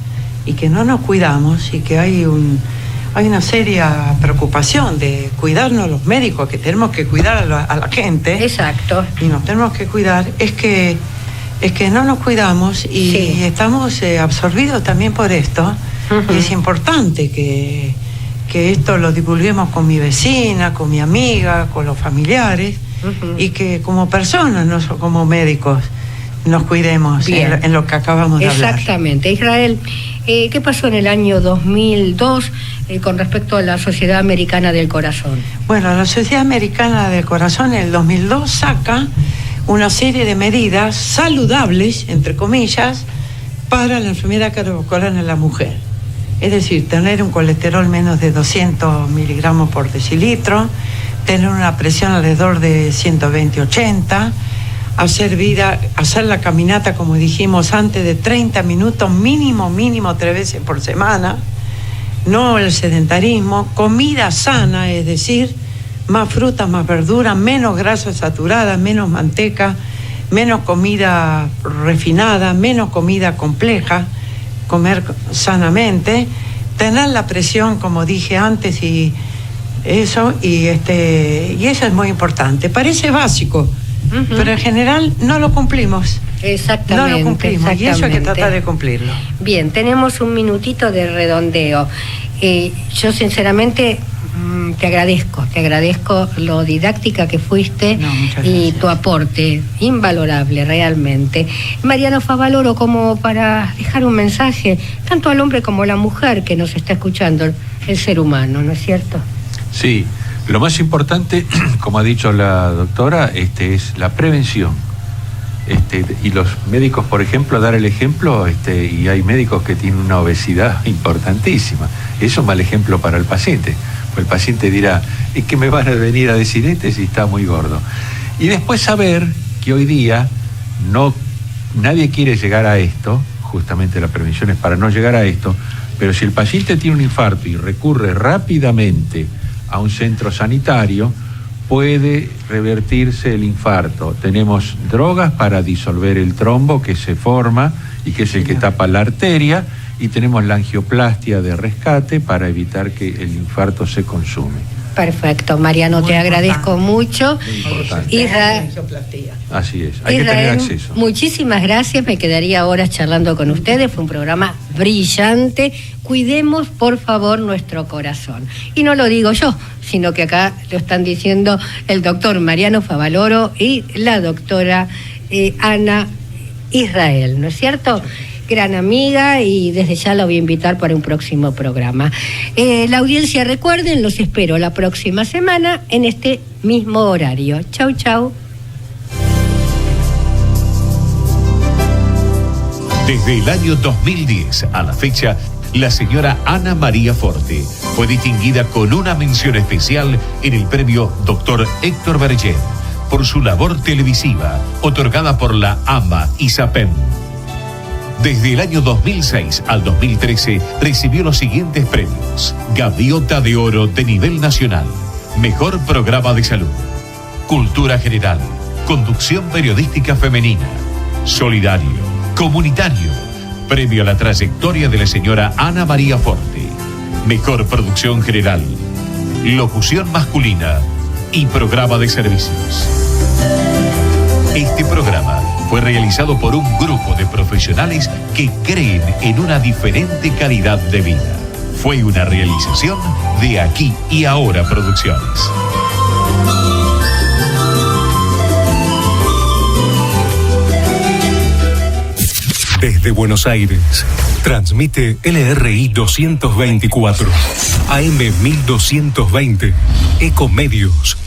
y que no nos cuidamos, y que hay una seria preocupación de cuidarnos los médicos, que tenemos que cuidar a la gente. Exacto. Y nos tenemos que cuidar, es que no nos cuidamos y estamos absorbidos también por esto. Y es importante que esto lo divulguemos con mi vecina, con mi amiga, con los familiares, y que como personas, no como médicos, nos cuidemos en lo que acabamos de hablar. Exactamente. Israel, ¿qué pasó en el año 2002 con respecto a la Sociedad Americana del Corazón? Bueno, la Sociedad Americana del Corazón en el 2002 saca una serie de medidas saludables, entre comillas, para la enfermedad cardiovascular en la mujer. Es decir, tener un colesterol menos de 200 miligramos por decilitro, tener una presión alrededor de 120-80, hacer la caminata, como dijimos antes, de 30 minutos mínimo 3 veces por semana, no el sedentarismo, comida sana, es decir, más frutas, más verduras, menos grasa saturada, menos manteca, menos comida refinada, menos comida compleja, comer sanamente, tener la presión, como dije antes, y eso es muy importante. Parece básico, pero en general no lo cumplimos. Exactamente. No lo cumplimos, y eso hay que tratar de cumplirlo. Bien, tenemos un minutito de redondeo. Yo sinceramente te agradezco lo didáctica que fuiste y tu aporte, invalorable realmente. Mariano Favaloro, como para dejar un mensaje, tanto al hombre como a la mujer que nos está escuchando, el ser humano, ¿no es cierto? Sí, lo más importante, como ha dicho la doctora, es la prevención. Y los médicos, por ejemplo, dar el ejemplo, y hay médicos que tienen una obesidad importantísima. Eso es un mal ejemplo para el paciente. Pues el paciente dirá, es que me van a venir a decir si está muy gordo. Y después saber que hoy día nadie quiere llegar a esto, justamente la prevención es para no llegar a esto, pero si el paciente tiene un infarto y recurre rápidamente a un centro sanitario, puede revertirse el infarto. Tenemos drogas para disolver el trombo que se forma y que es el que tapa la arteria, y tenemos la angioplastia de rescate para evitar que el infarto se consume. Perfecto, Mariano, te agradezco mucho. Así es, hay que tener acceso. Muchísimas gracias, me quedaría horas charlando con ustedes, fue un programa brillante. Cuidemos, por favor, nuestro corazón. Y no lo digo yo, sino que acá lo están diciendo el doctor Mariano Favaloro y la doctora Ana Israel, ¿no es cierto? Gran amiga, y desde ya la voy a invitar para un próximo programa. La audiencia, recuerden, los espero la próxima semana en este mismo horario. Chau, chau. Desde el año 2010 a la fecha, la señora Ana María Forte fue distinguida con una mención especial en el premio Dr. Héctor Berger por su labor televisiva, otorgada por la AMBA y SAPEM. Desde el año 2006 al 2013 recibió los siguientes premios: Gaviota de Oro de nivel nacional, Mejor Programa de Salud, Cultura General, Conducción Periodística Femenina, Solidario, Comunitario, Premio a la Trayectoria de la señora Ana María Forte, Mejor Producción General, Locución Masculina y Programa de Servicios. Este programa fue realizado por un grupo de profesionales que creen en una diferente calidad de vida. Fue una realización de Aquí y Ahora Producciones. Desde Buenos Aires, transmite LRI 224, AM 1220, Ecomedios.